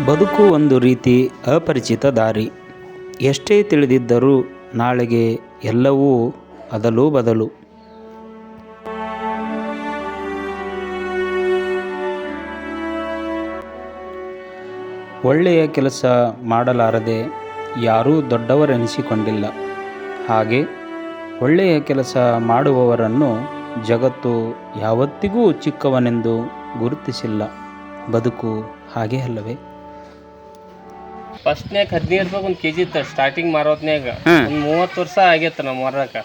ಬದುಕು ಒಂದು ರೀತಿ ಅಪರಿಚಿತ ದಾರಿ. ಎಷ್ಟೇ ತಿಳಿದಿದ್ದರೂ ನಾಳೆಗೆ ಎಲ್ಲವೂ ಅದಲು ಬದಲು. ಒಳ್ಳೆಯ ಕೆಲಸ ಮಾಡಲಾರದೆ ಯಾರೂ ದೊಡ್ಡವರೆನಿಸಿಕೊಂಡಿಲ್ಲ. ಹಾಗೆ ಒಳ್ಳೆಯ ಕೆಲಸ ಮಾಡುವವರನ್ನು ಜಗತ್ತು ಯಾವತ್ತಿಗೂ ಚಿಕ್ಕವನೆಂದು ಗುರುತಿಸಿಲ್ಲ. ಬದುಕು ಹಾಗೆ ಅಲ್ಲವೇ? ಫಸ್ಟ್ನ್ಯಾಗ 15 ರೂಪಾಯಿ ಒಂದು ಕೆಜಿ ಇತ್ತು ಸ್ಟಾರ್ಟಿಂಗ್ ಮಾರೋತ್ನ್ಯಾಗ. ಒಂದು 30 ವರ್ಷ ಆಗೈತೆ ನಾವು ಮಾರಾಕ.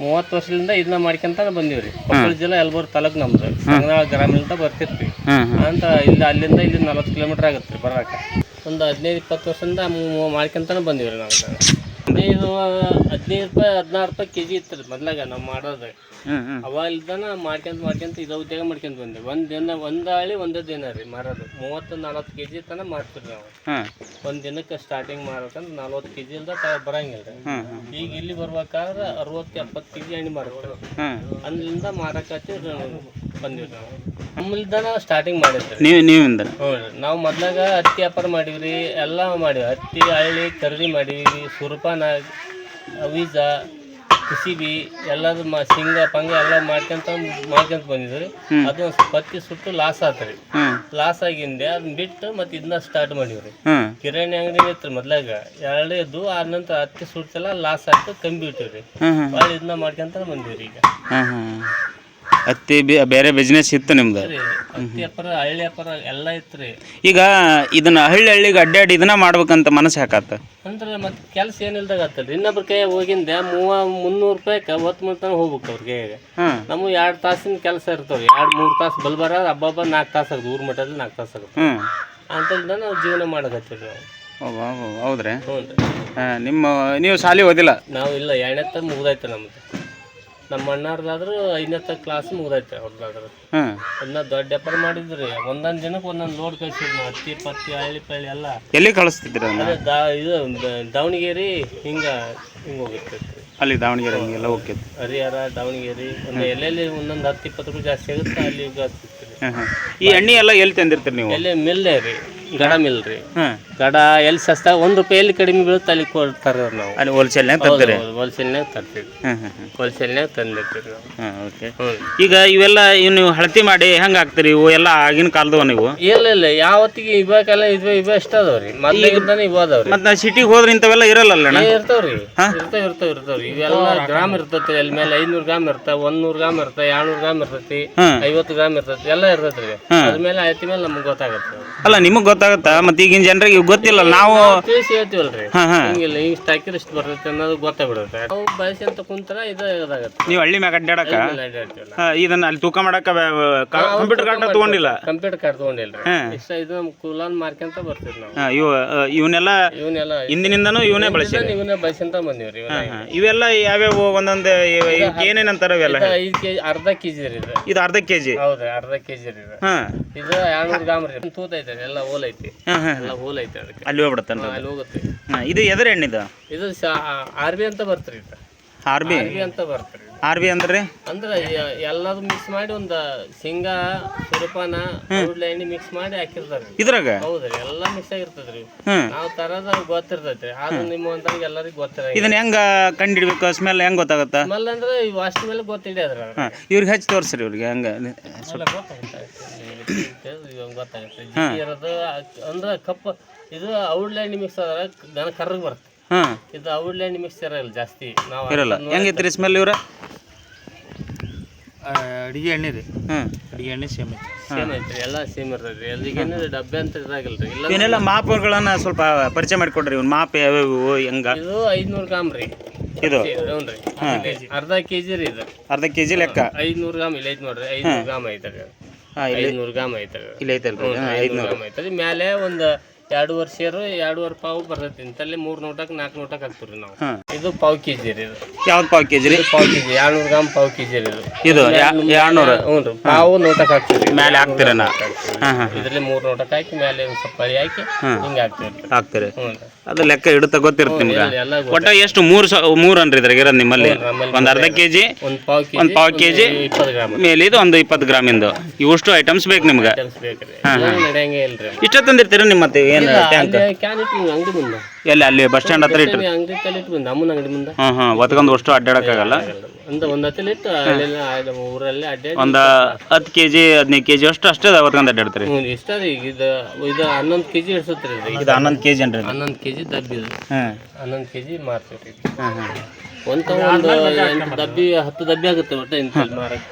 30 ವರ್ಷದಿಂದ ಇದನ್ನ ಮಾಡ್ಕೊಂತ ಬಂದೀವ್ರಿ. ಕೊಪ್ಪಳ ಜಿಲ್ಲಾ ಯಲಬುರ್ಗ ತಾಲೂಕು ನಮ್ದು. ಸಂಗನಾಳ ಗ್ರಾಮದಿಂದ ಬರ್ತಿರ್ತೀವಿ ಅಂತ. ಅಲ್ಲಿಂದ ಇಲ್ಲಿ 40 ಕಿಲೋಮೀಟರ್ ಆಗುತ್ತೆ ಬರಾಕ. ಒಂದು 15-20 ವರ್ಷದಿಂದ ಮಾಡ್ಕೊಂತಾನೆ ಬಂದೀವ್ರಿ ನಾವು. 15 ರೂಪಾಯಿ 16 ರೂಪಾಯಿ ಕೆಜಿ ಇತ್ತು ಮೊದ್ಲಾಗ ನಾವು ಮಾಡೋದು. ಅವಾಗಿಲ್ದಾನ ಮಾಡ್ಕೊಂತ ಇದು ಉದ್ಯೋಗ ಮಾಡ್ಕೊಂತ ಬಂದೆ. ಒಂದು ಹಳ್ಳಿ ಒಂದೇ ದಿನ ರೀ ಮಾರೋದು. 30-40 ಕೆಜಿ ತನಕ ಮಾರ್ತೀವಿ ನಾವು. ಒಂದು ದಿನಕ್ಕೆ ಸ್ಟಾರ್ಟಿಂಗ್ ಮಾರ್ಬೇಕಂದ್ರೆ 40 ಕೆಜಿ ಇಲ್ದ ಬರಂಗಿಲ್ಲ ರೀ. ಈಗ ಇಲ್ಲಿ ಬರ್ಬೇಕಾದ್ರೆ 60-70 ಕೆಜಿ ಎಣ್ಣೆ ಮಾರುತ್ತಾರೆ. ಅಲ್ಲಿಂದ ಮಾರಕತ್ತಿ ಬಂದಿವಿ ನಾವು. ನಮ್ಮಲ್ದಾನ ಸ್ಟಾರ್ಟಿಂಗ್ ಮಾಡಿದ್ರಿ ನೀವಿಂದ. ನಾವು ಮೊದ್ಲಾಗ ಹತ್ತಿ ವ್ಯಾಪಾರ ಮಾಡೀವ್ರಿ. ಎಲ್ಲ ಮಾಡೀವಿ. ಹತ್ತಿ ಹಳ್ಳಿ ಖರೀದಿ ಮಾಡೀವಿ. ಸುರಪಾನ ಅವೀಜ ಕುಸಿಬಿ ಎಲ್ಲದು ಶೇಂಗಾ ಪಂಗ ಎಲ್ಲ ಮಾಡ್ಕೊಂತ ಬಂದಿದ್ರಿ. ಅದು ಪತ್ತಿ ಸುಟ್ಟು ಲಾಸ್ ಆತ್ರಿ. ಲಾಸ್ ಆಗಿಂದೆ ಅದನ್ನ ಬಿಟ್ಟು ಮತ್ತೆ ಇದನ್ನ ಸ್ಟಾರ್ಟ್ ಮಾಡೀವ್ರಿ. ಕಿರಾಣಿ ಅಂಗಡಿ ಇತ್ತು ಮೊದ್ಲಾಗ 2 ಇದ್ದು. ಆದ ನಂತರ ಹತ್ತಿ ಸುಟ್ಟೆಲ್ಲ ಲಾಸ್ ಆಯ್ತು, ಕಂಬಿ ಬಿಟ್ಟಿವ್ರಿ. ಭಾಳ ಇದನ್ನ ಮಾಡ್ಕೊಂತ ಬಂದಿವ್ರಿ. ಈಗ ಹತ್ತಿ ಬೇರೆ ಬಿಸ್ನೆಸ್ ಇತ್ತು ನಿಮ್ದು? ಹತ್ತಿ ವ್ಯಾಪಾರ ಹಳ್ಳಿ ವ್ಯಾಪಾರ ಎಲ್ಲ ಇತ್ರಿ. ಈಗ ಇದನ್ನ ಹಳ್ಳಿಗೆ ಅಡ್ಡಾಡಿ ಇದನ್ನ ಮಾಡ್ಬೇಕಂತ ಮನಸ್ಸು ಯಾಕಾತ ಅಂದ್ರೆ ಮತ್ತೆ ಕೆಲಸ ಏನಿಲ್ದಾಗ ಆತಲ್ರಿ. ಇನ್ನೊಬ್ರ ಕೈ ಹೋಗಿಂದೆ 300 ರೂಪಾಯಿಗೆ ಹೊತ್ತು ಮುಂತಾನೆ ಹೋಗ್ಬೇಕು ಅವ್ರ ಕೈಯಾಗ. ನಮ್ಗೆ 2 ತಾಸಿನ ಕೆಲಸ ಇರ್ತಾವ್ರಿ. 2-3 ತಾಸು ಬಲ್ಬಾರ ಹಬ್ಬ 4 ತಾಸು ಆಗುತ್ತೆ. ಊರ್ ಮಟ್ಟದಲ್ಲಿ 4 ತಾಸು ಆಗುತ್ತೆ. ಅಂತಂದ ನಾವು ಜೀವನ ಮಾಡಕತ್ತೀವಿ ನಾವು. ಹೌದ್ರಿ? ಹ್ಞೂ. ನೀವು ಶಾಲೆ ಓದಿಲ್ಲ? ನಾವು ಇಲ್ಲ. 2ನೇ ಮುಗ್ದೈತೆ ನಮ್ದು. ನಮ್ಮ ಅಣ್ಣಾರ್ದಾದ್ರು 5ನೇ ಕ್ಲಾಸ್ ಮುಗ್ದೈತೆ ಅವ್ರದ್ದಾದ್ರು. ಅದನ್ನ ದೊಡ್ಡ ವ್ಯಾಪಾರ ಮಾಡಿದ್ರಿ. ಒಂದೊಂದು ದಿನಕ್ಕೆ ಒಂದೊಂದು ಲೋಡ್ ಕಳ್ಸಿದ್ವಿ ನಾವು. ಹತ್ತಿ ಪತ್ತಿ ಹಳ್ಳಿ ಪಳ್ಳಿ ಎಲ್ಲ. ಎಲ್ಲಿ ಕಳಿಸ್ತಿದ್ರಿ? ಇದು ದಾವಣಗೆರೆ ಹಿಂಗೆ ಹೋಗಿರ್ತೈತಿ. ಅಲ್ಲಿ ದಾವಣಗೆರೆ ಎಲ್ಲ ಹೋಗ್ತೈತಿ. ಹರಿಹರ ದಾವಣಗೆರೆ ಎಲ್ಲೆಲ್ಲಿ ಒಂದೊಂದು 10-20 ರೂಪಾಯಿ ಜಾಸ್ತಿ ಆಗುತ್ತೆ ಅಲ್ಲಿ ಸಿಗ್ತೀರಿ. ಈ ಎಣ್ಣೆ ಎಲ್ಲ ಎಲ್ಲಿ ತಂದಿರ್ತೀರಿ ನೀವು? ಎಲ್ಲಿ ಮಿಲ್ಲೇ ರೀ. ಗಡ ಮಿಲ್ ರೀ. ಗಡ ಎಲ್ಲಿ ಸಸ್ತ 1 ರೂಪಾಯಿ ಎಲ್ಲಿ ಕಡಿಮೆ ಬೀಳುತ್ತೆ ಅಲ್ಲಿ ಕೊಡ್ತಾರೆ ನಾವು. ಅಲ್ಲಿ ಹೋಲ್ಸೇಲ್ನಾಗ ತರ್ತೀರಿ? ಹೋಲ್ಸೇಲ್ನಾಗ ತರ್ತೀವಿ. ಹೋಲ್ಸೇಲ್ನಾಗ ತಂದಿರ್ತೀವಿ ನಾವು. ಈಗ ಇವೆಲ್ಲ ನೀವು ಹಳತಿ ಮಾಡಿ ಹೆಂಗೆ ಹಾಕ್ತೀರಿ? ಇವು ಎಲ್ಲ ಆಗಿನ ಕಾಲದವ ನೀವು? ಇಲ್ಲ ಯಾವತ್ತಿಗೆ ಇವಾಗೆಲ್ಲ ಇವೇ ಇಷ್ಟ ಅದಾವ್ರಿ. ಮೊದ್ಲಿಂದಾನೆ ಇವು ಅದಾವ್ರಿ. ಮತ್ತೆ ಸಿಟಿಗೆ ಹೋದ್ರೆ ಇಂಥವೆಲ್ಲ ಇರಲ್ಲ? ಇರ್ತಾವ್ರಿ. ಇರ್ತಾವ್ರಿ. ಇವೆಲ್ಲ ಗ್ರಾಮ್ ಇರ್ತೈತಿ. ಅಲ್ಲಿ ಮೇಲೆ 500 ಗ್ರಾಮ್ ಇರ್ತಾವ, 100 ಗ್ರಾಮ್ ಇರ್ತಾವ, 200 ಗ್ರಾಮ್ ಇರ್ತೈತಿ, 50 ಗ್ರಾಮ್ ಇರ್ತೈತಿ. ಎಲ್ಲ ಇರ್ತೈತ್ರಿ. ಅದ್ಮೇಲೆ ಆಯ್ತಿ ಮೇಲೆ ನಮ್ಗೆ ಗೊತ್ತಾಗತ್ತೆ. ಅಲ್ಲ ನಿಮಗ್ ಗೊತ್ತಾಗತ್ತಾ? ಮತ್ತೆ ಈಗಿನ ಜನರಿಗೆ ಗೊತ್ತಿಲ್ಲ. ನಾವು ತಿಳಿಸಿ ಹೇಳ್ತೀವಲ್ರಿ. ಹಿಂಗಿಲ್ಲ ಇಷ್ಟ ಹಾಕಿದ್ರೆ ಇಷ್ಟು ಬರ್ತೈತೆ ಅನ್ನೋದು ಗೊತ್ತಾಗ್ಬಿಡುತ್ತೆ. ನಾವು ಬಯಸಿ ಅಂತ ಕುಂತರ ಇದಾಗತ್ತೆ. ನೀವು ಹಳ್ಳಿ ಮ್ಯಾಗ ಅಡ್ಡಾಡಕ ಇದನ್ನ ಅಲ್ಲಿ ತೂಕ ಮಾಡಕ ಕಂಪ್ಯೂಟರ್ ಕಾರ್ಡ್ ತಗೊಂಡಿಲ್ಲ? ಕಂಪ್ಯೂಟರ್ ಕಾರ್ಡ್ ತಗೊಂಡಿಲ್ರಿ. ಇಷ್ಟ ಇದು ಕೂಲಾನ್ ಮಾರ್ಕೊಂತ ಬರ್ತೀವಿ ನಾವು. ಇವನ್ನೆಲ್ಲ ಹಿಂದಿನಿಂದನೂ ಇವನೇ ಬಳಸಿ ಬಳಸಂತ ಬಂದಿವ್ರಿ. ಇವೆಲ್ಲ ಯಾವ್ಯಾವ ಒಂದೊಂದು ಏನೇನಂತಾರ? ಇವೆಲ್ಲ 5 ಕೆಜಿ ಅರ್ಧ ಕೆಜಿ ರೀ. ಇದು ಅರ್ಧ ಕೆಜಿ? ಹೌದ್ರಿ, ಅರ್ಧ ಕೆಜಿ ರೀ. ಇದು 200 ಗ್ರಾಮ್ ರೀ. ತೂತ ಐತೆ ಎಲ್ಲ ಹೋಲ್ ಐತಿ. ಎಲ್ಲ ಹೋಲ್ ಐತೆ. ಅದಕ್ಕೆ ಅಲ್ಲಿ ಹೋಗ್ಬಿಡತ್ತ? ಅಲ್ಲಿ ಹೋಗುತ್ತೆ. ಇದು ಎದ್ರ ಎಣ್ಣಿದ? ಇದು RB ಅಂತ ಬರ್ತೀರಿ. RB ಅಂತ ಬರ್ತೀರಿ. RB ಅಂದ್ರೆ ಎಲ್ಲದು ಮಿಕ್ಸ್ ಮಾಡಿ ಒಂದು ಶೇಂಗಾ ಸುರಪಾನ ಎಣ್ಣೆ ಮಿಕ್ಸ್ ಮಾಡಿ ಹಾಕಿರ್ತಾರ ಇದ್ರಾಗ. ಹೌದ್ರಿ, ಎಲ್ಲ ಮಿಕ್ಸ್ ಆಗಿರ್ತದ್ರಿ. ನಾವು ತರದ ಗೊತ್ತಿರ್ತೈತ್ರಿ. ಆದ್ರೂ ನಿಮ್ಮ ಎಲ್ಲರಿಗೂ ಗೊತ್ತಿರ. ಇದನ್ನ ಹೆಂಗ ಕಂಡಿಡ್ಬೇಕು? ಸ್ಮೆಲ್ ಹೆಂಗ್ ಗೊತ್ತಾಗತ್ತ? ಸ್ಮೆಲ್ ಅಂದ್ರೆ ವಾಸ್ಟ್ ಮೇಲೆ ಗೊತ್ತಿಡ್ಯಾದ್ರ. ಇವ್ರಿಗೆ ಹಚ್ಚಿ ತೋರ್ಸ್ರಿ. ಇವ್ರಿಗೆ ಹೆಂಗ ಗೊತ್ತಾಗುತ್ತೆ. ಇರೋದು ಅಂದ್ರೆ ಕಪ್ಪ. ಇದು ಔಡ್ಲ್ಯಾಂಡ್ ಮಿಕ್ಸ್ ಆದ್ರೆ ದನ ಕರ್ರಗ್ ಬರುತ್ತೆ. ಇದು ಔಡ್ಲ್ಯಾಂಡ್ ಮಿಕ್ಸ್ ಇರಲ್ಲ ಜಾಸ್ತಿ. ನಾವು ಇರಲ್ಲ. ಹೆಂಗೈತ್ರಿ ಸ್ಮೆಲ್? ಇವ್ರ ಅಡಿಗೆ ಎಣ್ಣೆ ರೀ. ಅಡಿಗೆ ಎಣ್ಣೆ ಸೇಮ್ ಐತ್ರಿ. ಎಲ್ಲ ಸೇಮ್ ಇರ್ತೈತಿ. ಅಲ್ಲಿಗೆ ಡಬ್ಬೆ ಅಂತ ಇರಾಗಿಲ್ರಿ. ಇವನ್ನೆಲ್ಲ ಮಾಪುಗಳನ್ನ ಸ್ವಲ್ಪ ಪರಿಚಯ ಮಾಡಿಕೊಡ್ರಿ. ಇವ್ನ ಮಾಪ ಯಾವ್ಯಾವ ಹೆಂಗ? ಇದು 500 ಗ್ರಾಮ್ ರೀ. ಇದು ಅರ್ಧ ಕೆಜಿ ರೀ. ಇದು ಅರ್ಧ ಕೆಜಿ ಲೆಕ್ಕ. 500 ಗ್ರಾಮ್ ಇಲ್ಲಿ ಐತಿ ನೋಡ್ರಿ. 500 ಗ್ರಾಮ್ ಐತ್ರಿ. 500 ಗ್ರಾಮ್ ಐತ್ರಿ. ಇಲ್ಲಿ ಐತಲ್ರಿ? 500 ಗ್ರಾಮ್ ಐತ್ರಿ. ಮೇಲೆ ಒಂದು 2.5 ಸೇರು 2.5 ಪಾವು ಬರ್ತೈತಿ. ಇಂತಲ್ಲಿ 3 ನೋಟಕ್ಕೆ 4 ನೋಟಕ್ಕೆ ಹಾಕ್ತಿವ್ರಿ ನಾವು. ಇದು ಪಾವ್ ಕೆಜಿ ರೀ. ಇದು ಯಾವ್ದು ಪಾವ್ ಕೆಜಿ ರೀ? Pav KG 200 gram pav KG ರೀ. ಇದು 200? ಹ್ಞೂ ರೀ. ಪಾವು ನೋಟಕ್ಕೆ ಹಾಕ್ತಿವಿ. ಮೇಲೆ ಹಾಕ್ತೀರ? ಇದ್ರಲ್ಲಿ 3 ನೋಟಕ್ಕೆ ಹಾಕಿ ಮೇಲೆ ಸ್ವಲ್ಪ ಪಳಿ ಹಾಕಿ ಹಿಂಗೆ ಹಾಕ್ತೀರಿ. ಅದು ಲೆಕ್ಕ ಇಡುತ್ತ ಗೊತ್ತಿರುತ್ತೆ ನಿಮ್ಗೆ? ಒಟ್ಟ ಎಷ್ಟು? 3 ಅನ್ರಿ ಇದ್ರಾಗ ಇರೋದು ನಿಮ್ಮಲ್ಲಿ? ಒಂದು ಅರ್ಧ ಕೆಜಿ, ಒಂದು ಪಾವ್ ಕೆಜಿ ಮೇಲೆ ಇದು ಒಂದು 20 ಗ್ರಾಮಿಂದು. ಇವಷ್ಟು ಐಟಮ್ಸ್ ಬೇಕು ನಿಮ್ಗೆ? ನಡೆಯಂಗೆ ಇಲ್ರಿ. ಇಷ್ಟ ತಂದಿರ್ತೀರ ನಿಮ್ಮ? ಮತ್ತೆ ಏನು ಏನು ಟ್ಯಾಂಕ್ ಕ್ಯಾನ್ ಇಟ್ಟು ಅಂಗಡಿ ಮುಂದೆ ಎಲ್ಲಿ ಅಲ್ಲಿ ಬಸ್ ಸ್ಟ್ಯಾಂಡ್ ಹತ್ರ ಇಟ್ಟು ಅಂಗಡಿ ತಲೆ ಇಟ್ಟು ಬಂದೆ ಅಮ್ಮನ ಅಂಗಡಿ ಮುಂದೆ ಒತ್ಕೊಂಡು ಅಷ್ಟು ಅಡ್ಡಾಡಕ್ಕಾಗಲ್ಲ ಒಂದು ಹತ್ತಲ್ಲಿ ಇಟ್ಟು ಅಲ್ಲೆಲ್ಲ ಊರಲ್ಲಿ ಅಡ್ಡಾಡಿ ಒಂದು 10 kg 15 kg ಅಷ್ಟೇ ಒತ್ಕೊಂಡು ಅಡ್ಡಾಡ್ತೀರಿ ಇಷ್ಟ ರೀ ಇದು 11 kg ಇಡ್ಸುತ್ತೆ ರೀ ಇದು 11 kg ಅನ್ರಿ 11 kg ದಬ್ಬಿ 11 kg ಮಾರ್ತೀವಿ ಒಂದು 8 ದಬ್ಬಿ 10 ದಬ್ಬಿ ಆಗುತ್ತೆ ಒಟ್ಟು ಇಂಥಲ್ಲಿ ಮಾರಕ್ಕೆ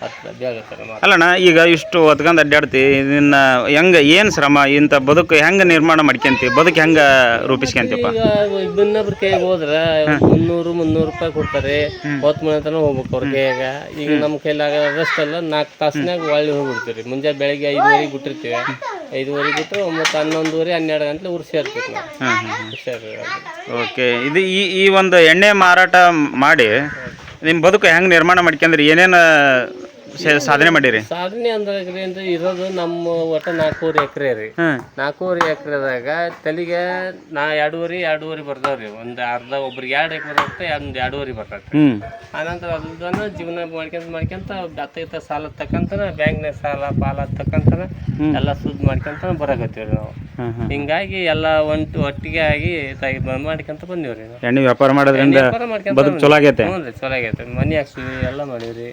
10 ದಬ್ಬಿ ಆಗುತ್ತೆ ಅಲ್ಲಣ್ಣ ಈಗ ಇಷ್ಟು ಹೊತ್ಕೊಂಡು ಅಡ್ಡಾಡ್ತಿ ಇದನ್ನ ಹೆಂಗ ಏನು ಶ್ರಮ ಇಂಥ ಬದುಕು ಹೆಂಗೆ ನಿರ್ಮಾಣ ಮಾಡ್ಕೊಂತಿ ಬದುಕು ಹೆಂಗೆ ರೂಪಿಸ್ಕೊಂತೀಪ್ಪ ಈಗ ಇನ್ನೊಬ್ರ ಕೈಗೆ ಹೋದ್ರೆ 300 ರೂಪಾಯಿ ಕೊಡ್ತಾರೆ ಹೊತ್ತು ಮನೆ ತನಕ ಹೋಗ್ಬೇಕು ಅವ್ರ ಕೈಯಾಗ ಈಗ ನಮ್ಮ ಕೈಲಾಗ ಅಷ್ಟೆಲ್ಲ 4 ತಾಸಿನಾಗ ಒಳ್ಳೆ ಹೋಗ್ಬಿಡ್ತೀವಿ ಮುಂಜಾನೆ ಬೆಳಗ್ಗೆ 5:30 ಬಿಟ್ಟಿರ್ತೀವಿ 5:30 ಬಿಟ್ಟು 11:30 12 ಗಂಟೆ ಊರು ಸೇರ್ತೀವಿ ನಾವು ಓಕೆ ಇದು ಈ ಒಂದು ಎಣ್ಣೆ ಮಾರಾಟ ಮಾಡಿ ನಿಮ್ಮ ಬದುಕು ಹೆಂಗೆ ನಿರ್ಮಾಣ ಮಾಡ್ಕೊಂಡ್ರಿ ಏನೇನು ಸಾಧನೆ ಮಾಡಿರಿ ಸಾಧನೆ ಅಂದ್ರೆ ಇರೋದು ನಮ್ಮ ಒಟ್ಟ 4 ಎಕರೆ ರೀ 4 ಎಕರೆದಾಗ ತಲೆಗೆ 2.5 ಬರ್ತಾವ್ರಿ ಒಂದು ಅರ್ಧ ಒಬ್ರಿಗೆ 2 ಎಕರೆ ಬರುತ್ತೆ 2.5 ಬರ್ತೈತಿ ಆನಂತರ ಅದನ್ನ ಜೀವನ ಮಾಡ್ಕೊಂತ ಅತ್ತ ಸಾಲ ತಕ್ಕಂತನ ಬ್ಯಾಂಕ್ನಾಗ ಸಾಲ ಪಾಲ ತಕ್ಕಂತನ ಎಲ್ಲ ಸುದ್ದಿ ಮಾಡ್ಕೊಂತ ಬರಾಕತ್ತೀವ್ರಿ ನಾವು ಹಿಂಗಾಗಿ ಎಲ್ಲ ಒಟ್ಟಿಗೆ ಆಗಿ ಮಾಡ್ಕೊಂತ ಬಂದಿವ್ರಿ ಎಣ್ಣೆ ವ್ಯಾಪಾರ ಮಾಡೋದ್ರಿಂದ ಬದುಕು ಚಲೋ ಆಗೈತೆ ಹ್ಞೂ ರೀ ಚಲೋ ಆಗೈತೆ ಮನೆ ಹಾಕ್ಸಿವಿ ಎಲ್ಲ ಮಾಡೀವ್ರಿ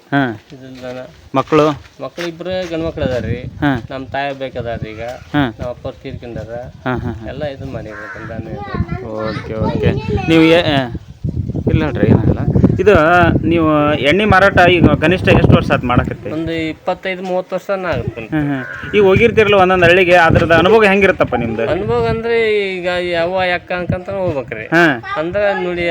ಮಕ್ಕಳು ಇಬ್ರು ಗಂಡ್ ಮಕ್ಳು ಅದಾರ್ರಿ ನಮ್ಮ ತಾಯಿ ಬೇಕಾದಾರ್ರಿ ಈಗ ನಮ್ಮ ಅಪ್ಪ ತೀರ್ಕೊಂಡಾರ ಎಲ್ಲ ಇದನ್ನ ಮಾಡಿರಿ ಓಕೆ ಓಕೆ ನೀವು ಇಲ್ಲ ಹೇಳ್ರಿ ಏನಾಗಲ್ಲ ಇದು ನೀವು ಎಣ್ಣೆ ಮಾರಾಟ ಈಗ ಕನಿಷ್ಠ ಎಷ್ಟು ವರ್ಷ ಆಯ್ತು ಮಾಡಕತ್ತಿ ಒಂದು 25-30 ವರ್ಷ ಆಗುತ್ತೆ ಈಗ ಹೋಗಿರ್ತಿರಲ್ಲ ಒಂದೊಂದು ಹಳ್ಳಿಗೆ ಅದ್ರದ್ದು ಅನುಭವ ಹೆಂಗಿರುತ್ತಪ್ಪ ನಿಮ್ದು ಅನುಭವ ಅಂದ್ರೆ ಈಗ ಯಾವ ಯಾಕ ಅನ್ಕಂತ ಹೋಗ್ಬೇಕ್ರಿ ಅಂದ್ರ ನೋಡಿ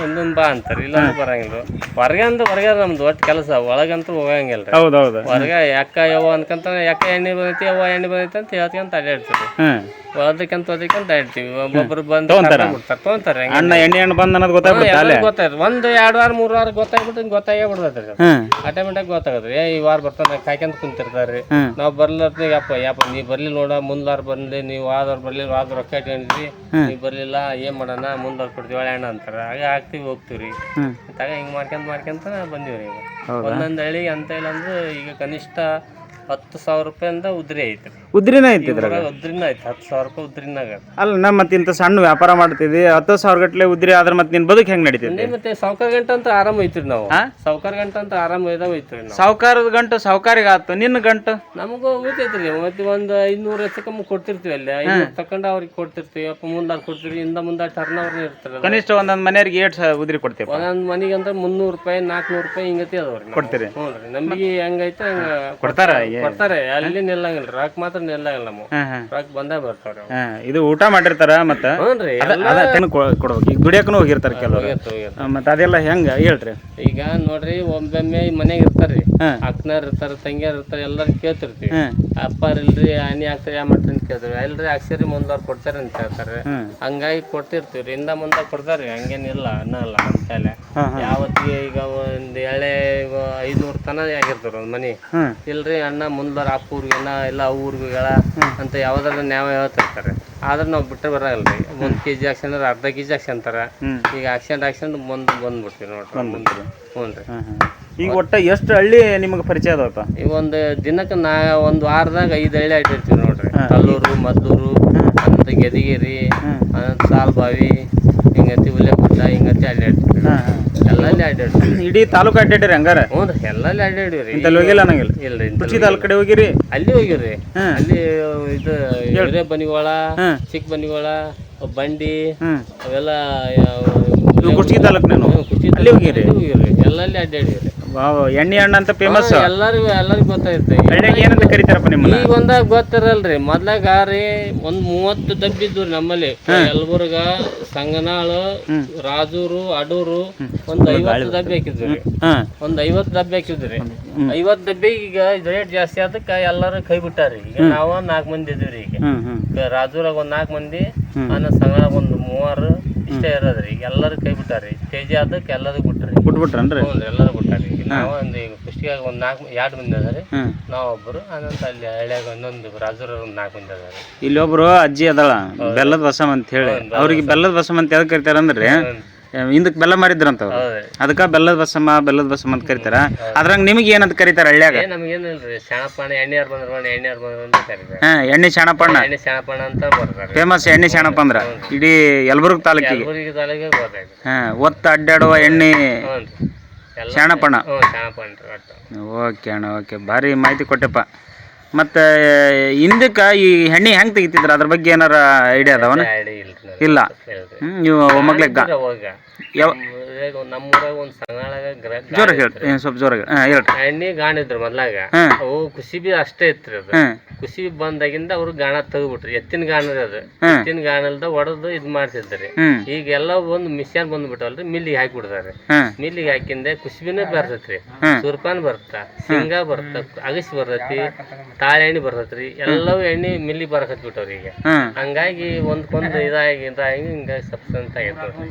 ಒಂದೊಂದ್ ಬಾ ಅಂತಾರ ಇಲ್ಲ ಬರಂಗಿಲ್ಲ ಹೊರಗೆ ನಮ್ದು ಒಟ್ಟು ಕೆಲಸ ಒಳಗಂತೂ ಹೋಗಂಗಿಲ್ರಿ ಹೌದೌದು ಹೊರಗ ಯಾಕ ಯಾವ ಅನ್ಕಂತ ಯಾಕ ಎಣ್ಣೆ ಬಂದೈತಿ ಯಾವ ಎಣ್ಣೆ ಬಂದೈತಿ ಅಂತ ಹೇಳ್ಕೊಂತ ಅಡ್ಡಾಡ್ತೀವಿ ಅದಕ್ಕಂತ ಇಡ್ತೀವಿ ಒಬ್ಬೊಬ್ರು ಬಂದು ತಗೊಂತಾರೆ ಅಣ್ಣ ಎಣ್ಣೆ ಬಂದ ಅನ್ನೋದು ಗೊತ್ತಾಯ್ತು 1-2 ವಾರ 3 ವಾರ ಗೊತ್ತಾಗೇ ಬಿಡ್ತೈತ್ರಿ ಆಟೋಮೆಟಿಕ್ ಗೊತ್ತಾಗತ್ರಿ ಈ ವಾರ ಬರ್ತಾನೆ ಕಾಯ್ಕೊಂತ ಕುಂತಿರ್ತಾರ್ರಿ ನಾವ್ ಬರ್ಲತ್ನಾಗ ಯಪ್ಪ ನೀ ಬರ್ಲಿಲ್ಲ ನೋಡ ಮುಂದ್ವಾರ ಬರ್ಲಿ ನೀವು ವಾದವ್ರು ಬರ್ಲಿಲ್ಲ ವಾದ ರೊಕ್ಕ ಇಟ್ಕೊಂಡಿದ್ರಿ ನೀವ್ ಬರ್ಲಿಲ್ಲ ಏನ್ ಮಾಡೋಣ ಮುಂದ್ವಾರ ಕೊಡ್ತೀವಿ ಒಳ್ಳೆ ಅಣ್ಣ ಅಂತಾರ ಹಾಗೆ ಹಾಕ್ತಿವಿ ಹೋಗ್ತಿವ್ರಿ ತಗ ಹಿಂಗ್ ಮಾಡ್ಕೊಂತ ಬಂದಿವ್ರಿ ಈಗ ಒಂದೊಂದ್ ಹಳ್ಳಿಗೆ ಅಂತ ಇಲ್ಲ ಅಂದ್ರೆ ಈಗ ಕನಿಷ್ಠ 10,000 ರೂಪಾಯಿಂದ ಉದ್ರಿ ಐತ್ರಿ ಉದ್ರಿನ ಐತಿ ಉದ್ರಿನ ಐತಿ 10,000 ರೂಪಾಯಿ ಉದ್ರಿನಾಗ ಅಲ್ಲ ಮತ್ತೆ ಇಂತ ಸಣ್ಣ ವ್ಯಾಪಾರ ಮಾಡ್ತಿದ್ವಿ 10,000 ಗಟ್ಲೆ ಉದ್ರಿ ಆದ್ರೆ ಮತ್ತೆ ನಿನ್ ಬದುಕು ಹೆಂಗ್ ನಡೀತಿದ್ವಿ ಮತ್ತೆ ಸಾವ್ಕಾರ ಗಂಟೆ ಅಂತ ಆರಾಮ ಐತ್ರಿ ನಾವು ಸಾವ್ಕಾರ ಗಂಟೆ ಅಂತ ಆರಾಮ ಇದಾವ ಐತ್ರಿ ಸಾವ್ಕಾರದ ಗಂಟು ಸಾವ್ಕಾರಿಗೆ ಆತು ನಿನ್ನ ಗಂಟು ನಮಗೂ ಉಳಿತೈತ್ರಿ ಮತ್ತೆ ಒಂದು 500 ಹೆಚ್ಚಕಮ್ಮ ಕೊಡ್ತಿರ್ತೀವಿ ಅಲ್ಲಿ 500 ತಕೊಂಡ ಅವ್ರಿಗೆ ಕೊಡ್ತಿರ್ತೀವಿ ಅಪ್ಪ ಮುಂದಾರ್ ಕೊಡ್ತೀವಿ ಮುಂದ ಟರ್ನ್ ಓವರ್ ಇರ್ತಾರೆ ಕನಿಷ್ಠ ಒಂದೊಂದ್ ಮನೆಯವ್ರಿಗೆ ಏಟ್ ಉದ್ರಿ ಕೊಡ್ತೀವಿ ಒಂದೊಂದ್ ಮನಿಗೆ ಅಂತ 300 ರೂಪಾಯಿ 400 ರೂಪಾಯಿ ಹಿಂಗತಿ ಅದಾವ್ರಿ ಕೊಡ್ತೀರಿ ಹ್ಞೂ ರೀ ನಮಗೆ ಹೆಂಗೈತೆ ಹಂಗ ಕೊಡ್ತಾರೆ ಅಲ್ಲಿ ನಿಲ್ಲಂಗಿಲ್ಲ ರಾಕ್ ಮಾತ್ರ ನಿಲ್ಲಂಗಿಲ್ಲ ನಮ್ಮ ರಾಕ್ ಬಂದೇ ಬರ್ತಾವ್ರಿ ಇದು ಊಟ ಮಾಡಿರ್ತಾರ ಮತ್ತ ಕೊಡ್ಬೇಕು ಈಗ ದುಡಿಯಕನು ಹೋಗಿರ್ತಾರ ಕೆಲವರು ಮತ್ತೆ ಅದೆಲ್ಲ ಹೆಂಗ ಹೇಳ್ರಿ ಈಗ ನೋಡ್ರಿ ಒಮ್ಮೊಮ್ಮೆ ಮನೆಗೆ ಇರ್ತಾರ್ರಿ ಅಕ್ಕನಾರ್ ಇರ್ತಾರ ತಂಗಿಯಾರ್ ಇರ್ತಾರ ಎಲ್ಲಾರು ಕೇಳ್ತಿರ್ತೀವಿ ಅಪ್ಪಾರ ಇಲ್ರಿ ಆನಿ ಆಗ್ತಾರೆ ಯಾ ಮಾಡ್ರಿ ಅಂತ ಕೇಳ್ತೀವಿ ಎಲ್ರಿ ಹಾಕ್ಸಿರಿ ಮುಂದವ್ರು ಕೊಡ್ತಾರೆ ಅಂತ ಹೇಳ್ತಾರೆ ಹಂಗಾಗಿ ಕೊಡ್ತಿರ್ತೀವ್ರಿ ಇಂದ ಮುಂದೆ ಕೊಡ್ತಾರ್ರಿ ಹಂಗೇನಿಲ್ಲ ಅನ್ನಲ್ಲ ನಮ್ಮ ತಲೆ ಯಾವತ್ತಿಗೆ ಈಗ ಒಂದ್ 500 ತನ ಆಗಿರ್ತಾರ ಒಂದ್ ಮನಿ ಇಲ್ರಿ ಅಣ್ಣ ಮುಂದ್ವಾರ ಅಪ್ಪ ಊರ್ಗೆನ ಇಲ್ಲ ಊರ್ಗಳ ಅಂತ ಯಾವ್ದಾರ ನ್ಯಾಯ ಹೇಳ್ತಿರ್ತಾರೆ ಆದ್ರೆ ನಾವು ಬಿಟ್ಟೆ ಬರಲ್ರಿ 1 kg ಹಾಕ್ಸಂದ್ರೆ ಅರ್ಧ kg ಹಾಕ್ಸಂತಾರ ಈಗ ಹಾಕ್ಸಂಡ್ ಮುಂದೆ ಬಂದ್ಬಿಡ್ತೀವಿ ನೋಡ್ರಿ ಹ್ಞೂ ರೀ ಈಗ ಒಟ್ಟ ಎಷ್ಟು ಹಳ್ಳಿ ನಿಮಗೆ ಪರಿಚಯ ಅದಾವಪ್ಪ ಈಗ ಒಂದು ದಿನಕ್ಕೆ ಒಂದು ವಾರದಾಗ 5 ಹಳ್ಳಿ ಅಡ್ಡಿರ್ತೀವಿ ನೋಡ್ರಿ ಕಲ್ಲೂರು ಮದ್ದೂರು ಅಂತ ಗೆದಿಗೇರಿ ಸಾಲ್ಬಾವಿ ಹಿಂಗತಿ ಉಲ್ಲೆಗುಡ್ಡ ಹಿಂಗತಿ ಅಡ್ಡಾಡ್ತೀವಿ ಎಲ್ಲಲ್ಲಿ ಅಡ್ಡಾಡ್ತೀವಿ ಇಡೀ ತಾಲೂಕು ಅಡ್ಡಾಡಿರಿ ಹಂಗಾರ ಹ್ಞೂ ರೀ ಎಲ್ಲಲ್ಲಿ ಅಡ್ಡಾಡಿವ್ರಿ ಹೋಗಿಲ್ಲ ನಂಗಿಲ್ಲ ಇಲ್ರಿ ಕಡೆ ಹೋಗಿರಿ ಅಲ್ಲಿ ಹೋಗಿವ್ರಿ ಅಲ್ಲಿ ಇದು ಹಿರೇ ಬನಿಗೋಳ ಚಿಕ್ಕ ಬನಿಗೋಳ ಬಂಡಿ ಅವೆಲ್ಲ ಕುಷ್ಟಗಿ ತಾಲೂಕಿನ ಅಲ್ಲಿ ಹೋಗಿರಿ ಎಲ್ಲಲ್ಲಿ ಅಡ್ಡಾಡಿವ್ರಿ ಎಣ್ಣೆ ಹಣ್ಣು ಅಂತ ಫೇಮಸ್ ಎಲ್ಲರಿಗೂ ಗೊತ್ತಾಯ್ತು ಏನಂತ ಕರಿತಾರಪ್ಪ ನಿಮ್ಮನ್ನ ಈಗ ಒಂದಾಗ ಗೊತ್ತಿರಲ್ರಿ ಮೊದ್ಲಾಗ ರೀ ಒಂದ್ 30 ದಬ್ಬಿ ಇದ್ವು ನಮ್ಮಲ್ಲಿ ಯಲಬುರ್ಗ ಸಂಗನಾಳು ರಾಜೂರು ಅಡೂರು ಒಂದ್ 50 ದಬ್ಬಿ ಹಾಕಿದ್ವಿ ಒಂದ್ 50 ದಬ್ಬಿ ಹಾಕಿದ್ರಿ 50 ದಬ್ಬಿ ಈಗ ರೇಟ್ ಜಾಸ್ತಿ ಅದಕ್ಕೆ ಎಲ್ಲರೂ ಕೈ ಬಿಟ್ಟಾರಿ ಈಗ ನಾವ 4 ಮಂದಿ ಇದ್ವಿ ಈಗ ರಾಜೂರಾಗ ಒಂದ್ 4 ಮಂದಿ ಸಂಗನಾಗ ಒಂದ್ 3 ಇಷ್ಟೇ ಇರೋದ್ರಿ ಈಗ ಎಲ್ಲರೂ ಕೈ ಬಿಟ್ಟಾರಿ ಕೆಜಿ ಅದಕ್ಕೆ ಎಲ್ಲರೂ ಬಿಟ್ಬಿಟ್ರನ್ರಿ ಎಲ್ಲರೂ ಬಿಟ್ಟಾರಿ ನಾವು ಒಂದು ಈಗ ಕುಷ್ಟಿಯಾಗ ಒಂದ್ 2 ಮಂದಿ ಅದಾರಿ ನಾವೊಬ್ಬರು ಅನಂತ ಅಲ್ಲಿ ಹಳ್ಳಿಯಾಗ ಇನ್ನೊಂದು ರಾಜೂರ ಒಂದ್ 4 ಮಂದಿ ಅದಾರಿ ಇಲ್ಲೊಬ್ರು ಅಜ್ಜಿ ಅದಾಳ ಬೆಲ್ಲದ ಬಸಮ್ಮ ಅಂತ ಹೇಳಿ ಅವ್ರಿಗೆ ಬೆಲ್ಲದ ಬಸಮ್ಮ ಅಂತ ಯಾವ್ದು ಕರಿತಾರ ಅಂದ್ರೆ ಹಿಂದಕ್ಕೆ ಬೆಲ್ಲ ಮಾರಿದ್ರಂತ ಅದಕ್ಕೆ ಬೆಲ್ಲದ ಬಸಮ್ಮ ಅಂತ ಕರೀತಾರ. ಅದ್ರಂಗ ನಿಮಗೆ ಏನಂತ ಕರೀತಾರ ಹಳ್ಳ್ಯಾಗ? ನಮ್ಗೇನಿಲ್ರಿ ಶಾಣಪ್ಪಣ್ಣ ಎಣ್ಣೆಯಾರು ಬಂದ್ರು ಅಂತ ಕರೀತಾರೆ. ಎಣ್ಣೆ ಶಾಣಪ್ಪಣ್ಣ ಅಂತ ಬರ್ತಾರೆ. ಫೇಮಸ್ ಎಣ್ಣೆ ಶಾಣಪ್ಪ ಅಂದ್ರ ಇಡೀ ಯಲಬುರ್ಗಿ ತಾಲೂಕಿಗೆ. ಒತ್ತ ಅಡ್ಡಾಡುವ ಎಣ್ಣೆ ಶಾಣಪ್ಪಣ್ಣ. ಓಕೆ ಅಣ್ಣ, ಓಕೆ, ಭಾರಿ ಮಾಹಿತಿ ಕೊಟ್ಟೆಪ್ಪ. ಮತ್ತು ಹಿಂದಕ್ಕೆ ಈ ಎಣ್ಣೆ ಹೆಂಗೆ ತೆಗಿತಿದ್ರ ಅದ್ರ ಬಗ್ಗೆ ಏನಾರ ಐಡಿಯಾ ಅದಾವನ? ಇಲ್ಲ. ನೀವು ಒಮ್ಮಗ್ಲೆಗ್ಗ ಯಾವ ನಮ್ಮೂರಾಗ ಒಂದು ಸಂಗಾಳಾಗ ಜೋರಾಗಿ ಹೇಳ್ರಿ, ಸ್ವಲ್ಪ ಜೋರಾಗಿ ಹೇಳ್ರಿ. ಎಣ್ಣೆ ಗಾಣ ಇದ್ರು ಮೊದ್ಲಾಗ, ಅವು ಕುಸಿಬಿ ಅಷ್ಟೇ ಇತ್ರಿ. ಅದು ಕುಸಿಬಿ ಬಂದಾಗಿಂದ ಅವ್ರು ಗಾಣ ತೆಗ್ಬಿಟ್ರಿ. ಎತ್ತಿನ ಗಾಣ ಅದು, ಎತ್ತಿನ ಗಾಣಲ್ದ ಒಡದು ಇದ್ ಮಾಡ್ತಿದ್ರಿ. ಈಗೆಲ್ಲ ಒಂದು ಮಿಷನ್ ಬಂದ್ಬಿಟ್ಟಲ್ರಿ, ಮಿಲ್ಲಿಗೆ ಹಾಕಿ ಬಿಡ್ತಾರೆ. ಮಿಲ್ಲಿಗೆ ಹಾಕಿಂದೆ ಕುಸಿಬಿನೇ ಬರ್ತೈತ್ರಿ, ಸುರ್ಪಾನ್ ಬರ್ತ, ಶೇಂಗಾ ಬರ್ತ, ಅಗಸಿ ಬರ್ತೈತಿ, ತಾಳೆ ಎಣ್ಣೆ ಬರ್ತೈತ್ರಿ. ಎಲ್ಲವೂ ಎಣ್ಣೆ ಮಿಲ್ಲಿಗೆ ಬರಕತ್ ಬಿಟ್ಟವ್ರಿ ಈಗ. ಹಂಗಾಗಿ ಒಂದ್ಕೊಂದು ಇದಾಗಿ ಹಿಂಗ ಸಬ್ಸ್ಟೆನ್ಸ್ ಆಗೈತೆ ನೋಡ್ರಿ.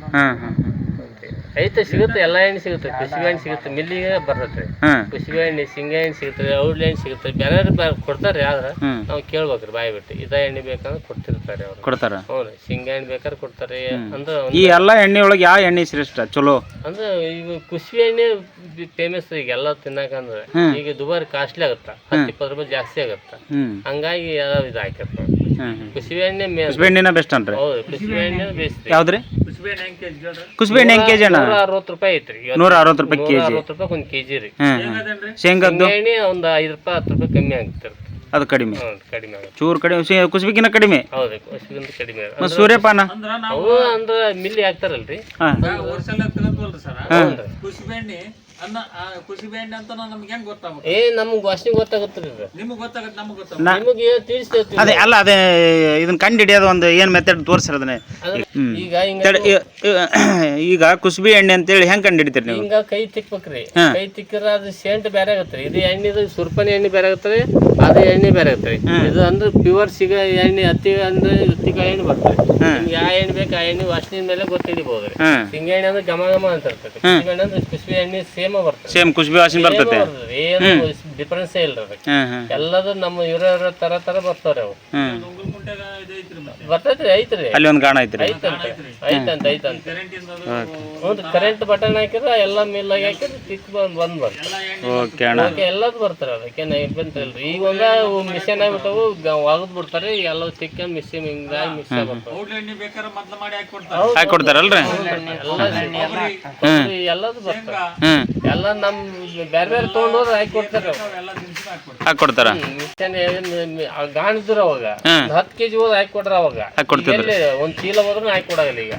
ಐತೆ ಸಿಗುತ್ತೆ, ಎಲ್ಲ ಎಣ್ಣೆ ಸಿಗುತ್ತೆ. ಕುಸಿಬಿ ಎಣ್ಣೆ ಸಿಗುತ್ತೆ, ಮಿಲ್ಲಿಗೆ ಬರ್ತೈತೆ. ಕುಸಿಬಿ ಎಣ್ಣೆ, ಶೇಂಗಾ ಎಣ್ಣೆ ಸಿಗುತ್ತೆ, ಔಡ್ಲ ಎಣ್ಣೆ ಸಿಗುತ್ತೆ. ಬೇರೆ ಕೊಡ್ತಾರೆ, ಆದ್ರೆ ನಾವು ಕೇಳ್ಬೇಕ್ರಿ ಬಾಯಿ ಬಿಟ್ಟು. ಇದ ಎಣ್ಣೆ ಬೇಕಂದ್ರೆ ಕೊಡ್ತಿರ್ತಾರೆ ಅವ್ರು, ಕೊಡ್ತಾರ. ಹ್ಞೂ, ಶೇಂಗಾ ಎಣ್ಣೆ ಬೇಕಾದ್ರೆ ಕೊಡ್ತಾರೆ. ಅಂದ್ರೆ ಈ ಎಲ್ಲ ಎಣ್ಣೆ ಒಳಗೆ ಯಾವ ಎಣ್ಣೆ ಶ್ರೇಷ್ಠ ಚಲೋ ಅಂದ್ರೆ ಈಗ ಕುಸಿಬಿ ಎಣ್ಣೆ ಫೇಮಸ್ ಈಗ ಎಲ್ಲ ತಿನ್ನಕಂದ್ರೆ. ಈಗ ದುಬಾರಿ ಕಾಸ್ಟ್ಲಿ ಆಗುತ್ತಾ, 10-20 ರೂಪಾಯಿ ಜಾಸ್ತಿ ಆಗುತ್ತ. ಹಂಗಾಗಿ ಯಾವ ಇದು ಹಾಕಿರ್ತ. ಕುಸಿಬಿ ಎಣ್ಣೆ ಎಣ್ಣೆನ ಬೆಸ್ಟ್ ಅನ್ರಿ. ಹೌದು, ಕುಸಿಬಿ ಎಣ್ಣೆ ಬೆಸ್ಟ್. ಯಾವ್ದ್ರಿ ಕುಸಿಬಿ ಎಣ್ಣೆ ಹೆಂಗ್ ಕೆಜಿ ಅಣ್ಣ? 160 ರೂಪಾಯಿ ಐತ್ರಿ. 160 ರೂಪಾಯಿ ಕೆಜಿ. 160 ರೂಪಾಯಿ ಒಂದು ಕೆಜಿ ರೀ. ಶೇಂಗಾದ್ದು ಎಣ್ಣೆ ಒಂದು 5 ರೂಪಾಯಿ 10 ರೂಪಾಯಿ ಕಮ್ಮಿ ಆಗ್ತಿರ್ತ. ಅದು ಕಡಿಮೆ, ಕಡಿಮೆ ಆಗುತ್ತೆ. ಚೂರು ಕಡಿಮೆ, ಕುಸಿಬಿಗಿನ ಕಡಿಮೆ. ಹೌದು, ಕುಸಿಬಿಗಿಂತ ಕಡಿಮೆ. ಸೂರ್ಯಪಾನ ಅವು ಅಂದ್ರೆ ಮಿಲ್ಲಿ ಹಾಕ್ತಾರಲ್ರಿ. ನಮ್ಗೆ ವಾಸನೆ ಗೊತ್ತಾಗತ್ರಿ. ನಿಮಗೆ ತಿಳಿಸ್ತೇವೆ. ಅದೇ ಅಲ್ಲ, ಅದೇ ಇದನ್ನ ಕಂಡು ಹಿಡಿಯೋದು ಒಂದು ಏನು ಮೆಥಡ್ ತೋರಿಸಿರೋದನ್ನೇ. ಈಗ ಕುಸುಬಿ ಎಣ್ಣೆ ಅಂತೇಳಿ ಹೆಂಗೆ ಕಂಡು ಹಿಡಿತೀರಿ ನೀವು? ಹಿಂಗ ಕೈ ತಿಕ್ಬೇಕ್ರಿ. ಕೈ ತಿಕ್ಕಿರ ಅದು ಸೆಂಟ್ ಬೇರೆ ಆಗತ್ರಿ. ಇದು ಎಣ್ಣೆದು ಸುರ್ಪನಿ ಎಣ್ಣೆ ಬೇರೆ ಆಗತ್ರಿ, ಅದು ಎಣ್ಣೆ ಬೇರೆ ಆಗತ್ರಿ. ಇದು ಅಂದ್ರೆ ಪ್ಯೂರ್ ಸಿಗ ಎಣ್ಣೆ, ಹತ್ತಿ ಅಂದ್ರೆ ಹತ್ತಿಕಾಯಿ ಎಣ್ಣೆ ಬರ್ತದೆ. ನಿಮ್ಗೆ ಯಾವ ಎಣ್ಣೆ ಬೇಕು ಆ ಎಣ್ಣೆ ವಾಸನೆ ಮೇಲೆ ಗೊತ್ತಿಡಿಬಹುದ್ರಿ. ಶೇಂಗಾ ಎಣ್ಣೆ ಅಂದ್ರೆ ಘಮ ಘಮ ಅಂತ ಇರ್ತದೆ. ಕುಸುಬಿ ಎಣ್ಣೆ ಅಂದ್ರೆ ಕುಸುಬಿ ಎಣ್ಣೆ ಸೇಮ್ ಬರ್ತದೆ. ಸೇಮ್ ಕುಸುಬಿ ವಾಸನೆ ಬರ್ತದೆ. ಏನು ಡಿಫರೆನ್ಸ್ ಇಲ್ಲ ಅದಕ್ಕೆ. ಎಲ್ಲದು ನಮ್ಮ ಇರೋ ತರ ಬರ್ತಾವ್ರಿ ಅವು. ಬರ್ತೈತ್ರಿ, ಐತ್ರಿ. ಅಲ್ಲಿ ಒಂದು ಗಾಣ ಐತ್ರಿ, ಐತಂತ. ಕರೆಂಟ್ ಬಟನ್ ಹಾಕಿದ್ರೆ ಎಲ್ಲ ಮಿಲ್ ಆಗಿ ಹಾಕಿದ್ರೆ ತಿಕ್ ಬಂದ್ ಬರ್ತದೆ. ಎಲ್ಲದು ಬರ್ತಾರೆ, ಅದಕ್ಕೇನು ಇಬ್ಬಂತ ಇಲ್ರಿ. ಈಗ ಒಂದ ಮಿಷನ್ ಆಗ್ಬಿಟ್ಟವು, ಒಗದ್ ಬಿಡ್ತಾರೆ. ಎಲ್ಲ ತಿಕ್ಕ ಮಿಷನ್ ಹಿಂಗಾಗಿ ಮಿಷನ್ ಬರ್ತಾವ. ಹಾಕೊಡ್ತಾರಲ್ರಿ ಎಲ್ಲದು ಬರ್ತಾವ. ಎಲ್ಲ ನಮ್ ಬೇರೆ ಬೇರೆ ತಗೊಂಡೋದ್ರೆ ಹಾಕೊಡ್ತಾರೆ, ಹಾಕೊಡ್ತಾರ. ಮಿಷನ್ ಗಾಣಿದ್ರು ಅವಾಗ 10 kg ಹೋದ್ ಹಾಕೊಡ್ರ. ಅವಾಗ ಒಂದ್ ಚೀಲ ಹೋದ್ರು ಹಾಕೊಡಾಗಲ್ಲ. ಈಗ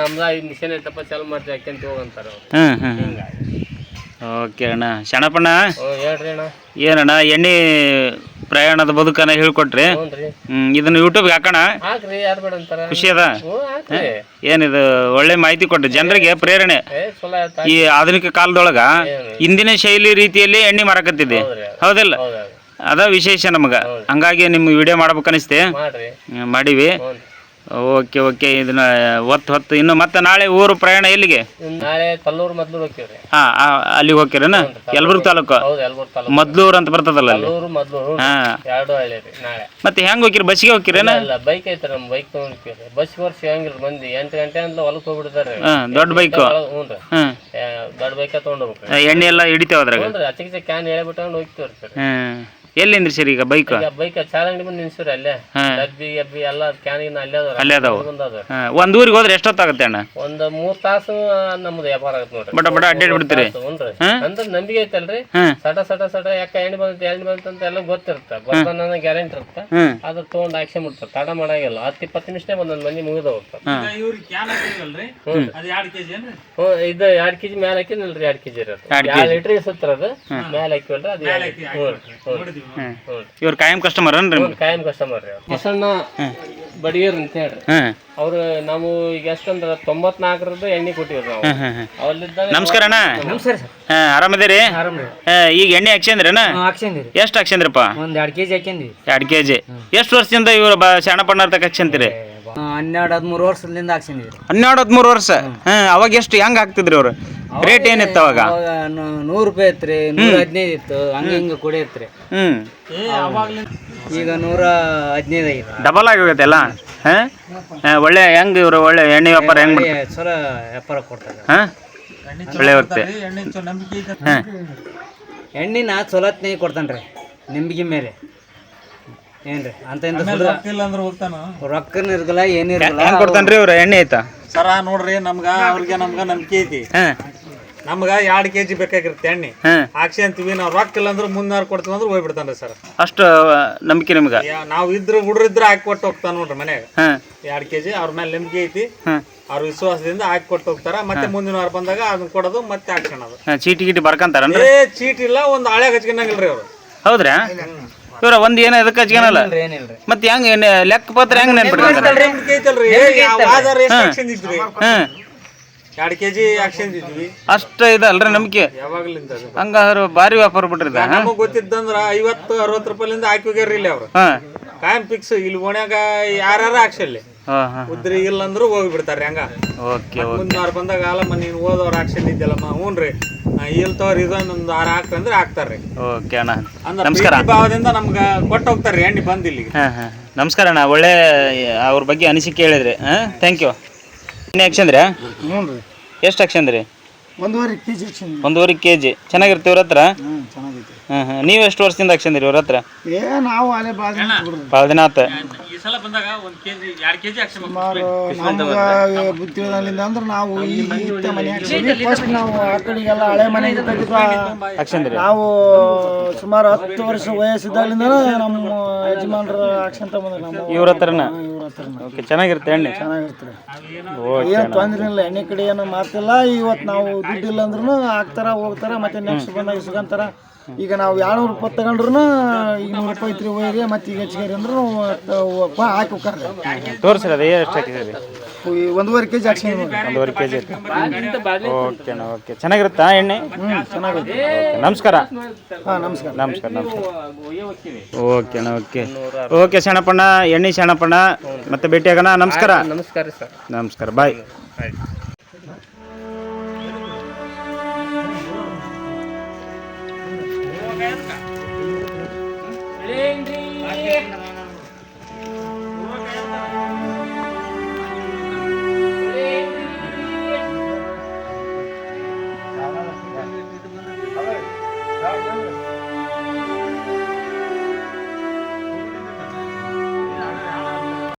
ನಮ್ದ ಮಿಷನ್ ಐತಪ್ಪ ಚಾಲು ಮಾಡ್ತೀವಿ ಹಾಕ್ಯಂತ ಹೋಗಂತಾರ. ಓಕೆ ಅಣ್ಣ. ಶಣಪ್ಪಣ್ಣ ಹೇಳ್ರಿ ಅಣ್ಣ. ಏನಣ್ಣ ಎಣ್ಣೆ ಪ್ರಯಾಣದ ಬದುಕನ್ನ ಹೇಳ್ಕೊಟ್ರಿ. ಇದನ್ನ ಯೂಟ್ಯೂಬ್ಗೆ ಹಾಕೋಣ, ಯಾರು ಬೇಡ ಅಂತಾರ. ಖುಷಿ ಅದ. ಏನಿದು ಒಳ್ಳೆ ಮಾಹಿತಿ ಕೊಟ್ರಿ, ಜನರಿಗೆ ಪ್ರೇರಣೆ. ಈ ಆಧುನಿಕ ಕಾಲದೊಳಗ ಇಂದಿನ ಶೈಲಿ ರೀತಿಯಲ್ಲಿ ಎಣ್ಣೆ ಮಾರಕತ್ತಿದೆ, ಹೌದಿಲ್ಲ? ಅದ ವಿಶೇಷ ನಮಗ. ಹಂಗಾಗಿ ನಿಮ್ಮ ವಿಡಿಯೋ ಮಾಡ್ಬೇಕನ್ನಿಸ್ತೆ, ಮಾಡೀವಿ. Okay okay. ಇದನ್ನ ಹೊತ್ತು ಇನ್ನು ಮತ್ತೆ ನಾಳೆ ಊರು ಪ್ರಯಾಣ ಎಲ್ಲಿಗೆ? ನಾಳೆ ಕಲ್ಲೂರು ಮದ್ಲೂರು ಹೋಗ್ತೀವ್ರಿ. ಅಲ್ಲಿಗೆ ಹೋಗ್ತೀರನ? ಯಲಬುರ್ಗಿ ತಾಲೂಕು ಮದ್ಲೂರು ಅಂತ ಬರ್ತದಲ್ಲ ಅಲ್ಲಿ. ಮತ್ತೆ ಹೆಂಗ್ ಹೋಗಿರಿ? ಬಸ್ಸಿಗೆ ಹೋಗಿರೇನ? ಬೈಕ್ ಐತ್ರಿ, ನಮ್ ಬೈಕ್ ತಗೊಂಡಿರ್ತೀವಿ. ಬಸ್ ವರ್ಷ ಹೆಂಗಿಲ್ಲ, ಮಂದಿ 8 ಗಂಟೆ ಅಂತ ಹೊಲಕ್ ಹೋಗ್ಬಿಡ್ತಾರೆ. ದೊಡ್ಡ ಬೈಕ್, ದೊಡ್ಡ ಬೈಕ್ ತಗೊಂಡ್ ಹೋಗ್ಬೇಕು. ಎಣ್ಣೆ ಎಲ್ಲ ಹಿಡಿತಾವ ಅದ್ರಾಗ? ಅಚ್ಚ ಕ್ಯಾನ್ ಹೇಳ್ಬಿಟ್ಟು ಹೋಗ್ತೀವಿ. ಎಲ್ಲಿಂದ್ರಿ ಸರ್ ಈಗ ಬೈಕ್? ಬೈಕ್ ಚಾಲಂಗಡಿ ಬಂದು ನಿಲ್ಸಿರಿ. ಅಲ್ಲೇ ಡಬ್ಬಿ ಎಲ್ಲ ಕ್ಯಾನ್ ಅಲ್ಲೇ ಅದಾವ. ಒಂದ್ ಊರಿಗೆ ಹೋದ್ರೆ ಎಷ್ಟೊತ್ತಾಗುತ್ತೆ ಅಣ್ಣ? ಒಂದ್ 3 ತಾಸು ನಮ್ದು ವ್ಯಾಪಾರ ಆಗತ್ತೆ ನೋಡ್ರಿ. ಬಡ ಅಡ್ಡಾಡಿ ಬಿಡ್ತೀರಿ ಅಂದ್ರೆ ನಂಬಿಕೆ ಐತಲ್ರಿ. ಸಟ ಯಾಕ ಎಣ್ಣೆ ಬಂತಂತ ಎಲ್ಲ ಗೊತ್ತಿರುತ್ತೆ, ಬರ್ತಾನ ಗ್ಯಾರಂಟಿ ಇರುತ್ತೆ. ಅದ್ರ ತಗೊಂಡ್ ಆಕ್ಷನ್ ಬಿಡ್ತಾರೆ, ತಡ ಮಾಡಾಗಿಲ್ಲ. 10-20 ನಿಮಿಷ ಒಂದೊಂದ್ ಮಂದಿ ಮುಗಿದ ಹೋಗ್ತಾರೆ. ಇದು 2 kg ಮ್ಯಾಲ ಹಾಕಿದ್ನಲ್ರಿ, 2 kg ಇರೋದು 2 ಲೀಟರ್ ಇಸುತ್ತರ. ಅದು ಮ್ಯಾಲ ಹಾಕಿವಲ್ರಿ, ಅದು ಇವ್ರ ಕಾಯಂ ಕಸ್ಟಮರ್ ಅನ್ರಿ? ಕಾಯಂ ಕಸ್ಟಮರ್ ರೀ. ಬಸಣ್ಣ ಬಡಿಗೇರ್ ಅಂತ ಹೇಳ್ರಿ. ಅವ್ರು ನಾವು ಈಗ ಎಷ್ಟಂದ್ರ 94 ಎಣ್ಣೆ ಕೊಟ್ಟಿವ್ರಿ ನಾವು. ನಮಸ್ಕಾರ ಅಣ್ಣ. ಆರಾಮದೇರಿ? ಈಗ ಎಣ್ಣೆ ಹಾಕ್ಸಂದ್ರೇನ? ಎಷ್ಟು ಹಾಕ್ಸಂದ್ರಪ್ಪ? ಒಂದ್ 2 kg ಹಾಕ್ಯಂದ್ವಿ. 2 kg. ಎಷ್ಟು ವರ್ಷದಿಂದ ಇವ್ರು ಶಾಣಪ್ಪಣ್ಣ ತಕ ಹಾಕ್ಸಂತೀರಿ? 12-13 ವರ್ಷದಿಂದ ಹಾಕ್ಸಂದಿದ್ರಿ. 12-13 ವರ್ಷ. ಅವಾಗ ಎಷ್ಟು ಹೆಂಗ್ ಹಾಕ್ತಿದ್ರಿ ಅವ್ರು? ರೇಟ್ ಏನಿತ್ತು ಅವಾಗ? 100 ರೂಪಾಯಿ ಇತ್ರಿ, 115 ಇತ್ತು, ಹಂಗ ಕೂಡ ಇತ್ರಿ. ಈಗ 115 ಐತಿ. ಡಬಲ್ ಆಗಿ ಹೋಗತ್ತೆ ಎಲ್ಲ. ಹಾಂ ಒಳ್ಳೆ ಹೆಂಗೆ ಇವರು ಒಳ್ಳೆ ಎಣ್ಣೆ ವ್ಯಾಪಾರ ಹೆಂಗೆ ಮಾಡ್ತಾರೆ ಚಲೋ ವ್ಯಾಪಾರ ಕೊಡ್ತಾರೆ. ಹಾಂ ಒಳ್ಳೆ ವ್ಯಕ್ತಿ ಹಾಂ ಎಣ್ಣಿನ ಚಲೋತ್ನೇ ಕೊಡ್ತಾನ್ರಿ ನಂಬಿಕೆ ಮೇಲೆ ಏನ್ರಿ ಅಂತ ರೊಕ್ಕನ ಇರ್ಗಲ್ಲ ಏನಿರಲ್ಲ. ಹೆಂಗೆ ಕೊಡ್ತಾನ್ರಿ ಇವ್ರು ಎಣ್ಣೆ ಐತಾ ಸರ ನೋಡ್ರಿ ನಮ್ಗ ನಂಬಿಕೆ ಐತಿ. ಹಾಂ ನಮ್ಗ 2 kg ಬೇಕಾಗಿರುತ್ತೆ ಎಣ್ಣೆ ಹಾಂ ಹಾಕ್ಸಿ ಅಂತೀವಿ. ನಾವು ರೊಕ್ಕ ಇಲ್ಲ ಅಂದ್ರೆ 300 ಕೊಡ್ತೀವಿ ಅಂದ್ರೆ ಹೋಗ್ಬಿಡ್ತಾನ್ರಿ ಸರ್. ಅಷ್ಟು ನಂಬಿಕೆ ನಿಮ್ಗೆ ನಾವು ಹುಡ್ರಿದ್ರೆ ಹಾಕಿ ಕೊಟ್ಟು ಹೋಗ್ತಾನ ನೋಡ್ರಿ ಮನ್ಯಾಗ. ಹಾಂ 2 kg ಅವ್ರ ಮೇಲೆ ನಂಬಿಕೆ ಐತಿ. ಹಾಂ ಅವ್ರ ವಿಶ್ವಾಸದಿಂದ ಹಾಕಿ ಕೊಟ್ಟು ಹೋಗ್ತಾರ. ಮತ್ತೆ ಮುಂದಿನ ವಾರ ಬಂದಾಗ ಅದನ್ನ ಕೊಡೋದು ಮತ್ತೆ ಹಾಕ್ಸೋಣದು. ಚೀಟಿ ಗೀಟಿ ಬರ್ಕಂತಾರನ್ರಿ ಚೀಟ್ ಇಲ್ಲ, ಒಂದು ಹಳೆ ಹಚ್ಕೊಂಡಂಗಿಲ್ರಿ ಅವ್ರು. ಹೌದ್ರಾ ಇವ್ರ ಒಂದ್ ಏನ ಇದಕ್ಕೆ ಹಚ್ಕೊಳಲ್ಲ ಏನಿಲ್ರಿ ಮತ್ತೆ ಹೆಂಗ್ ಲೆಕ್ಕ ಪತ್ರ ಹೆಂಗ್ ನೆನ್ಪಿಡ್ತಾರೆ ನಂಬಿಕೆ ಐತಲ್ರಿ. ಆಧಾರ ಎಷ್ಟು ಹಾಕ್ಸಿದ್ರಿ? 2 kg ಹಾಕ್ಸಿದ್ವಿ. ಅಷ್ಟ ಇದಲ್ರಿ ನಂಬಿಕೆ ಯಾವಾಗ್ಲಿಂದ ಹಂಗಾರ ಭಾರಿ ವ್ಯಾಪಾರ ಬಿಟ್ರಿ ನಮಗ್ ಗೊತ್ತಿದ್ದಂದ್ರ 50-60 ರೂಪಾಯಿಲಿಂದ ಹಾಕಿ ಹೋಗ್ಯಾರ ಇಲ್ಲಿ ಅವ್ರು. ಹಾ ಕಾಯಂ ಫಿಕ್ಸ್. ಇಲ್ಲಿ ಓಣ್ಯಾಗ ಯಾರು ಹಾಕ್ಸಲ್ಲಿ ಹಾ ಹಾ ಉದ್ರಿ ಇಲ್ಲ ಅಂದ್ರು ಹೋಗಿ ಬಿಡ್ತಾರ್ರಿ. ಹಂಗ ಓಕೆ ಮುಂದಿನವ್ರು ಬಂದಾಗ ಅಲ್ಲಮ್ಮ ನೀನು ಓದೋರು ಹಾಕ್ಸಿದ್ದಿಲ್ಲಮ್ಮ. ಹ್ಞೂನ್ರಿ ಇಲ್ಲಿ ತಗೋರಿ ಇದೊಂದೊಂದು 6 ಹಾಕ್ತಂದ್ರೆ ಹಾಕ್ತಾರ್ರಿ. ಓಕೆ ಅಣ್ಣ ಅಂದ್ರೆ ನಮಸ್ಕಾರ. ಪ್ರೀತಿ ಭಾವದಿಂದ ನಮ್ಗ ಕೊಟ್ಟು ಹೋಗ್ತಾರ್ರಿ ಎಣ್ಣೆ ಬಂದ್ ಇಲ್ಲಿಗೆ. ಹಾ ಹಾ ನಮಸ್ಕಾರ ಅಣ್ಣ ಒಳ್ಳೆ ಅವ್ರ ಬಗ್ಗೆ ಅನಿಸಿಕೆ ಹೇಳಿದ್ರಿ ಹಾ ಥ್ಯಾಂಕ್ ಯು. ಎಣ್ಣೆ ಹಾಕ್ಸಂದ್ರಿ ಹ್ಞೂ ರೀ ಎಷ್ಟು ಹಾಕ್ಸಂದ್ರಿ? 1.5 kg 1.5 kg ಚೆನ್ನಾಗಿರುತ್ತೆ ಇವ್ರ ಹತ್ರ. ಚೆನ್ನಾಗೈತಿ. ಹಾಂ ಹಾಂ ನೀವು ಎಷ್ಟು ವರ್ಷದಿಂದ ಹಾಕ್ಸಂದ್ರಿ ಇವ್ರ ಹತ್ರ? ನಾವು ಅಲ್ಲೇ ಭಾಳ ದಿನ ಆತ. ಈ ಸಲ ಬಂದಾಗ 1 kg 2 kg ಸುಮಾರು ಬುದ್ಧಿಲಿಂದ ಅಂದ್ರೆ ನಾವು ಫಸ್ಟ್ ನಾವು ಆ ಕಡೆಗೆಲ್ಲ ಹಳೆ ಮನೆ ಹಾಕ್ಸಂದ್ರಿ ನಾವು ಸುಮಾರು 10 ವರ್ಷ ವಯಸ್ಸಿದ್ದಾಗಲಿಂದ ನಮ್ಮ ಯಜಮಾನ್ರ ಹಾಕ್ಸಂತ ಬಂದ್ರೆ ನಮ್ಮ ಇವ್ರ ಹತ್ರನ ಇವ್ರ ಹತ್ರ ಓಕೆ ಚೆನ್ನಾಗಿರುತ್ತೆ ಎಣ್ಣೆ ಚೆನ್ನಾಗಿರ್ತಾರೆ. ಓಕೆ ಏನು ತೊಂದ್ರೆ ಇಲ್ಲ, ಎಣ್ಣೆ ಕಡೆ ಏನೋ ಮಾತಿಲ್ಲ. ಇವತ್ತು ನಾವು ದುಡ್ಡಿಲ್ಲ ಅಂದ್ರೂ ಹಾಕ್ತಾರ ಹೋಗ್ತಾರ, ಮತ್ತೆ ನೆಕ್ಸ್ಟ್ ಬಂದಾಗ ಇಸ್ಕೊಂತಾರ. ಈಗ ನಾವು 200 ರೂಪಾಯಿ ತಗೊಂಡ್ರು ಈಗ 100 ರೂಪಾಯಿ ಐತ್ರಿ ಹೋಯ್ರಿ, ಮತ್ತೆ ಈಗ ಹೆಚ್ಚಿಗೆ ಅಂದ್ರೂ ಹಾಕಿ ಹೋಗ್ತಾರೆ. ತೋರಿಸ್ರಿ ಅದು ಎಷ್ಟು ಹಾಕಿದ್ದೀರಿ? 1.5 kg ಹಾಕ್ಸಿ 1.5 kg ಓಕೆ ಓಕೆ ಚೆನ್ನಾಗಿರುತ್ತಾ ಎಣ್ಣೆ? ಚೆನ್ನಾಗೈತಿ. ನಮಸ್ಕಾರ. ಹಾಂ ನಮಸ್ಕಾರ. ನಮಸ್ಕಾರ ನಮಸ್ಕಾರ. ಓಕೆ ಓಕೆ ಓಕೆ ಶರಣಪ್ಪಣ್ಣ ಎಣ್ಣೆ ಶರಣಪ್ಪಣ್ಣ ಮತ್ತೆ ಭೇಟಿಯಾಗೋಣ. ನಮಸ್ಕಾರ. ನಮಸ್ಕಾರ ಸರ್. ನಮಸ್ಕಾರ ಬಾಯ್. ಆಯ್ತು.